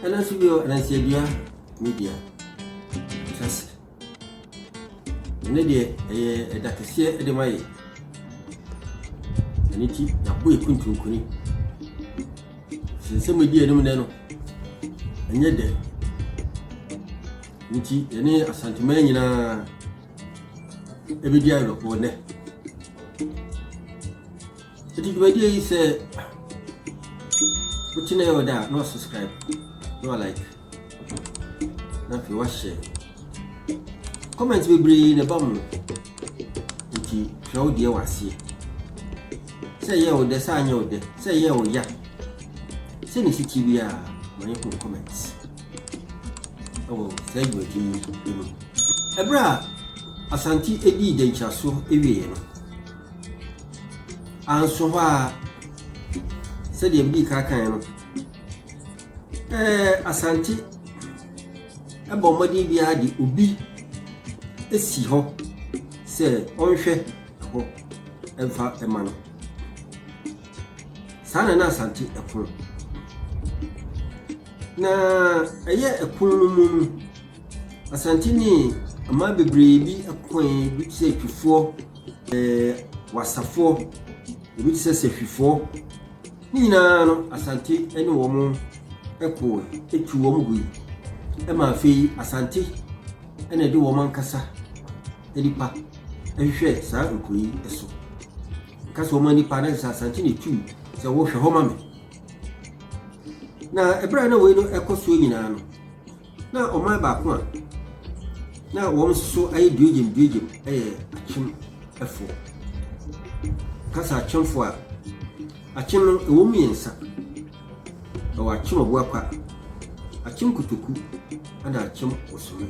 And as you and I said, yeah, media. Trust. And that is here at the way. And it is a boy couldn't kuni. Since some media no no. And yet there. Niti ene asantuma nyina ebedia yoko ne. Eti dwadi yi se utina yo da no subscribe no like na fi wa share comment be bri ne bam nti show de wase se ye o de sa anya o de se ye o ya se ni siki bia man ko comments oh say you do ebra asanti edi de nchaso ewie no anso ha se de bi ka kan no asanti ebo modi bia di obi esi ho se onhwe ho emfa ema no sana na asanti ekun na eye ekun mu asanti ni ama bebre bi ekun bi se twifo wasafo bi se sefifo ni na no asanti ene wo mu eko etu wo mu gui e ma fi asanti ene de wo man kasa edipa ehwe sa nkoyi eso kasa wo man ni pa na asanti ni tu se wo hwe ho ma me na ebra na we no ekoso nyina no na o man ba ko a na wo so ayi duegem achim efo kasa achimfo a achim no wo miensa o achim obo akwa achim kutuku ana achim osome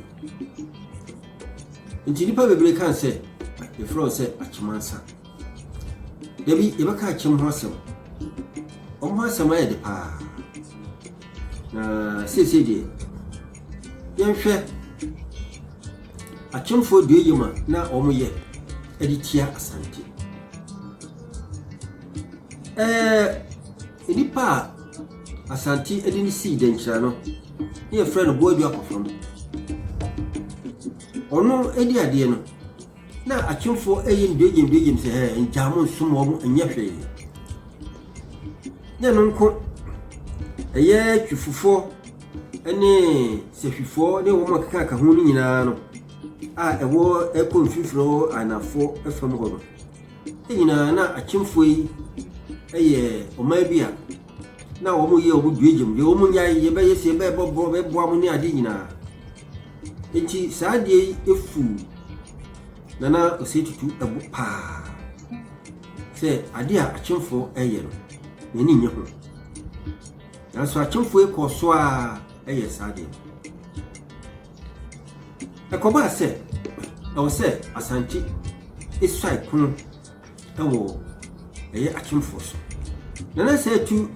nti nipa bebre kan se e fro se achimansa debi e baka achim ho asem o mo asem aye de pa na sesede yenhwe achimfo duegem na o mo ye editia asante nipa asanti edini si denchira no ye friend boy du akofam ono edi ade no na achimfo eyin duegem se njamu nsumo mo anya hwe ne no nko eye twifufo ene sefifo ne wo makaka ka ho ni nyina no a ewo ekonfifro anafo efam ho no nyina na achimfo yi eye omabia na wo mu ye obu duegem ye wo mu nya ye be ye se be bobo be boa mu ni ade nyina enti saade efu na osetitu ebu pa se ade a achimfo eye no ni nye ho na so achimfo ekoso a eye saade ekoba se o se asanti esai kun ewo eye achimfo so na se tu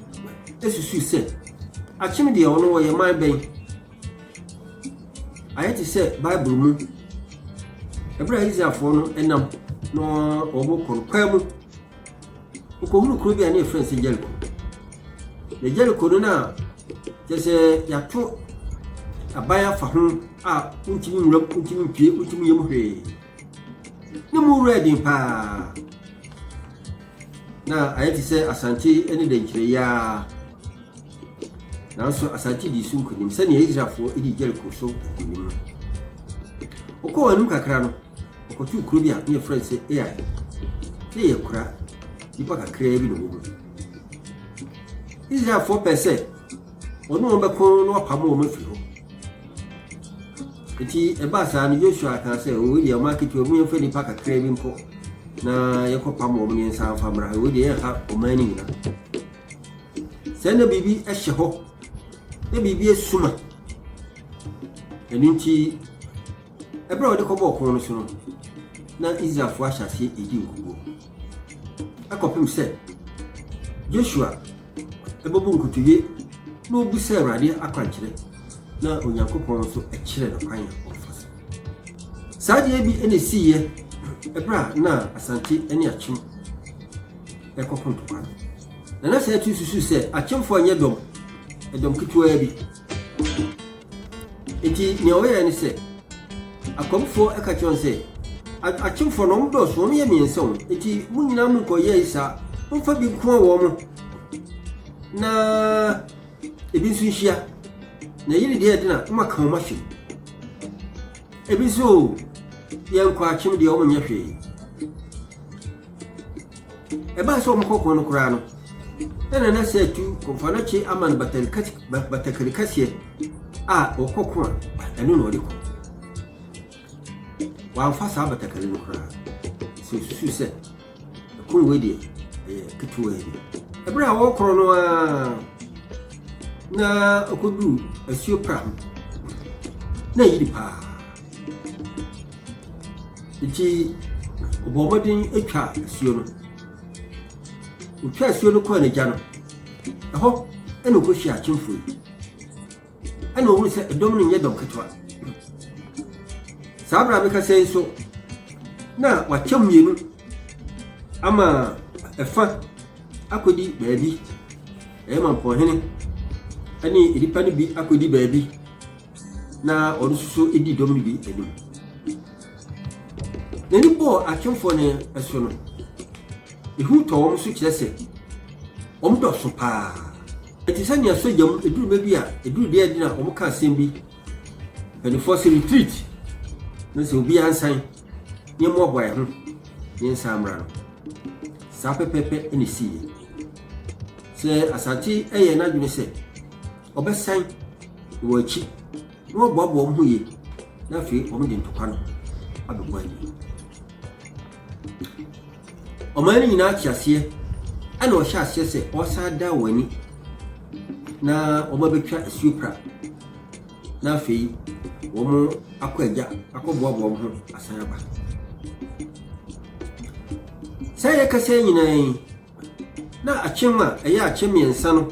esusu se achim de ono wo ye man ben ayeti se bible mu ebra Israelfo no enam no obo kwamu ko hunu kro bia na friends Jericho de Jericho no na jese yato abaya fa ho a untimi nwura untimi pie untimi yemu hwe ni mu ready pa na ayeti se asanti ene de nkire ya na so asanti di sun kunim se ne Israelfo edi Jericho so kunim oko wanu kakra no oko tu kuro bia ne friends AI se ye kura ipa kakra bi no mu Israelfo pese onu be ko no apamo mo firo eti eba sa no Joshua kan se o wi market o mu yefo ni pa kakra bi mpo na yakopamo mo ni nsa famra o de ha o mani na se na bibi ehye ho na bibi esuma eninti ebra o de kobo ko no so no na Israelfo ahyase edi nkugo akopim se Joshua ebobu nkutuye no bu se Awurade akwankyere na Onyankopɔn so ekyere no kwan ofasa saade bi ene siye ebra na asanti ene achim ekokonto kwa na se tu susu se achimfo anye dom edom kitwa bi enti ne oye ne se akomfo eka chon se achimfo no mdo so me miensa o enti munyina mu ko ye isa mfa bi ko wo mo na ebi nso hia na yiri de na maka o mahwe ebi so ye nko achim de o nya hwe e ba so mo kokko no kura no na se tu ko na chi aman batakari kasiye o kokko anu no de ko wa fa sa batakari no kura su se ko we de kitu we e bra wo kro no na okodu asio pra na yiri pa iti obomodin etwa asio no utwa asio no ko na gya no eho eno ko hia chimfo eno wo se edom no nye dom ketwa sabra me ka sei so na wachem mienu ama efa akodi baabi man po hene ani iripa ni bi akodi baabi na orususu edi dom ni bi enim neni bo akemfo ne eso no ehu to wom so kirese omdo so pa etisania so jam eduru ba bi a eduru de adi na omka asem bi and force retreat no se obi ansan nye mo boy ho nye samra no sa pepepe eni siye se asati eye na dwene se obesan wo achi no bobo ho ye na fi omde ntokwa no abegwa ni omani nyina kiase ana o hya ase se o sa da wani na omabetwa asuopra na fi wo mo akwaja akoboabo ho asan aba sai ka sai nyina na achema eya achema yensa no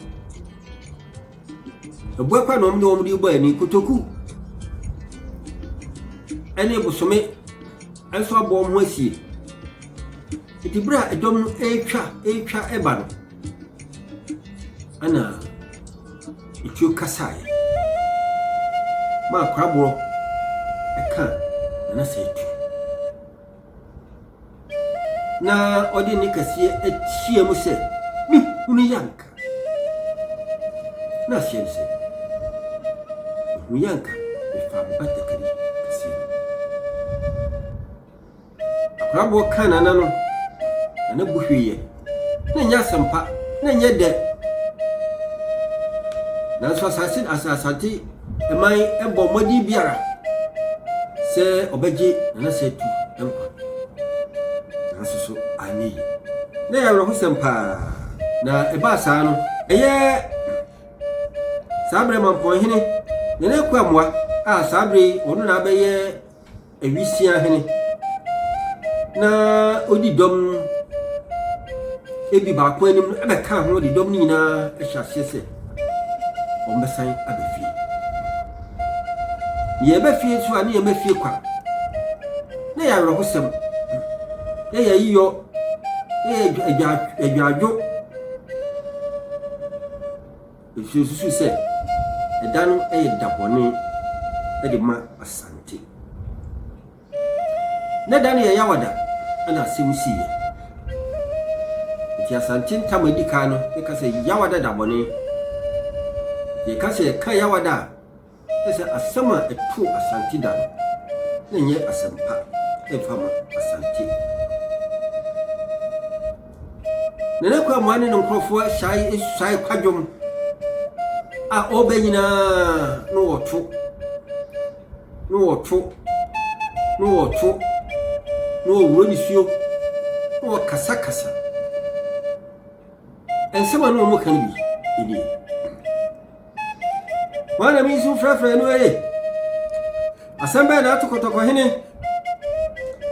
ebua kwa no omde omde bo ani kotoku ene bosome anso abo ho asie itibra edom no etwa eba no ana itio kasai ma kwabro eka na setu na odi ni kasie etie mu se ni hunu yanka na siense hunu yanka fa batakari kasie kwabro kana na no na buhwiye na nya sampa na nya de na so asasati emai ebo modi biara se obeje na setu empa na so ani na ya ro sampa na eba sa no eye sabre man po hene ne ku amwa sabre onu na beye ewisia hene na odi dom ebi ba kwa nim ebe ka ho di dom ni na ehya hyese ombesan abefi ye be fie so ani ye be fie kwa na ya ro hosem na ya yiyo edwadwo susu se edanu dabone edi ma asante na danu ya yawada ana simsi ti asante ntamadi ka no e ka se yawada dabone ye ka se ka yawada ese asama etu asante da na nye asampa e fama asante nene kwa mwani no nkrofo shai kwadwom a obenyina no woto no wuro ni suo no kasa ensema no mo kan bi idi wana mi su frafra no asamba na atokotoko hene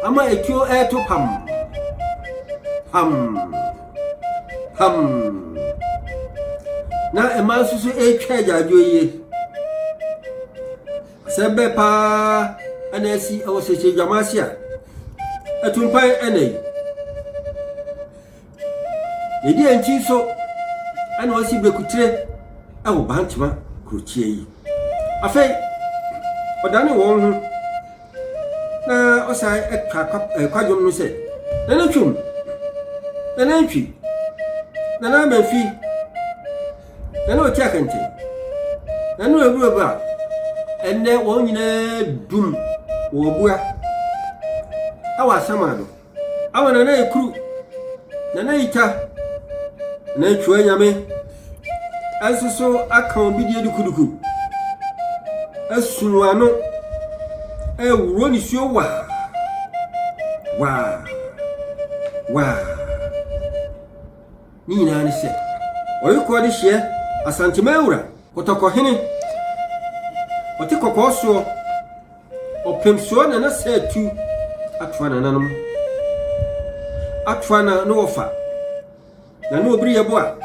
ama ekio eto pam na ema susu etwa jajo ye sebe pa anasi awose jamasia atumpai enei edi anchi so ana wasi bekutire awo bantima kuruchie yi afei odane wo ho na osai etwa kwadwom no se nana twum nana ntwi nana mafi nana otia kante nana eburo ba enne wo nyina dum wo bua awa samado awa nana ekuru nana ita na twua nyame asuso aka obidie dukuduku asunwano ewuro ni suo wa ni na ne se oyiko de hye asantemawura kotokohene oti kokoso opemsuo na na se tu atwa na nanom atwa na no ofa na no obiri yebo a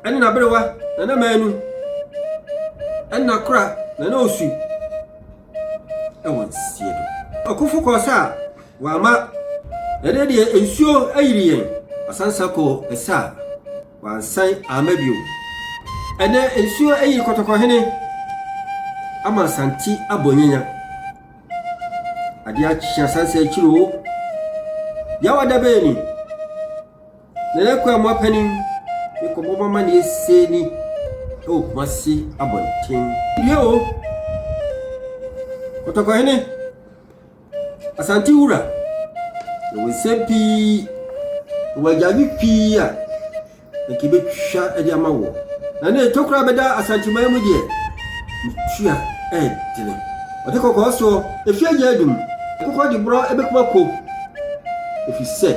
ene na berewa na na manu ene na kura na na osu ewansie do okufu ko sa wa ma ene de ensuo ayiri yen asansa ko esa wa san amabio ene ensuo ayiri kotokohene ama santi abonyenya ade achia sansa akiro yawa da beni nene kwa mwapanin ikobo mama ne seni o kwasi abontin yo kotokohene asanti wura no sepi wajabi pia ekibe twa ade amawo na ne tokura beda asanti mamu die twa edile otiko so efia jadum kokko di bro ebekuma ko efi se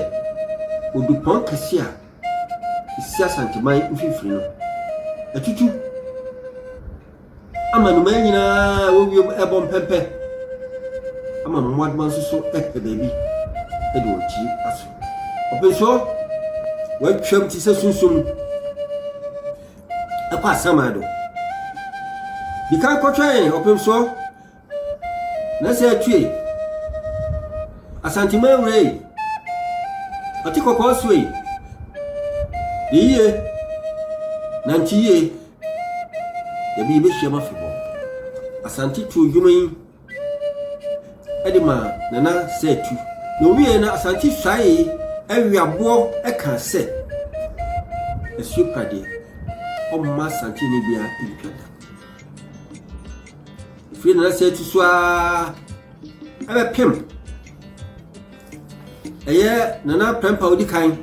odupon kasia isia santimai mfifiri no atutu ama no manyina wo wi ebon pempe ama no mwadman so epe baby ede ochi aso openso wa twam ti se sunsum akwa samado bikan kotwae openso na se atue asantimai wure ati kokko suwe iye nantiye ya bi be shema fibo asanti tu dwuman edima nana setu no wiye na asanti swae awiabo eka se esuprade omma asanti ni bia ilipata fi nana setu swa ebe pem eye nana pempa odi kan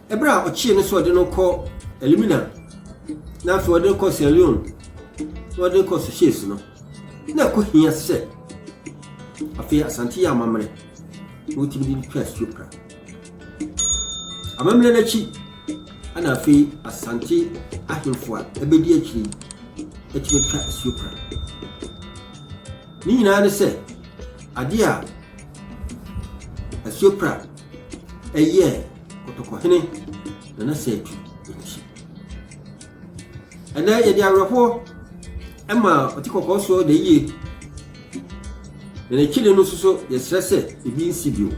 ebra ochie ne so de no ko elimina na afi ode ko selion so de ko shes no na ko hia se afi asanti ya mamre o ti bi press supra amamle na chi ana afi asanti ahemfo a ebedi akiri etime twa supra ni nyina ne se ade a supra eye kotokohene na setu echi ana ye dia awrofo ema otikoko so de ye na chile no suso ye stresse ebi nsibio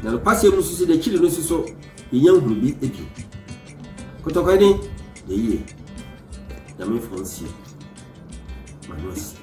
na passe no suso de chile no suso ye huru bi ebi kotokohene de ye na me fonsi manos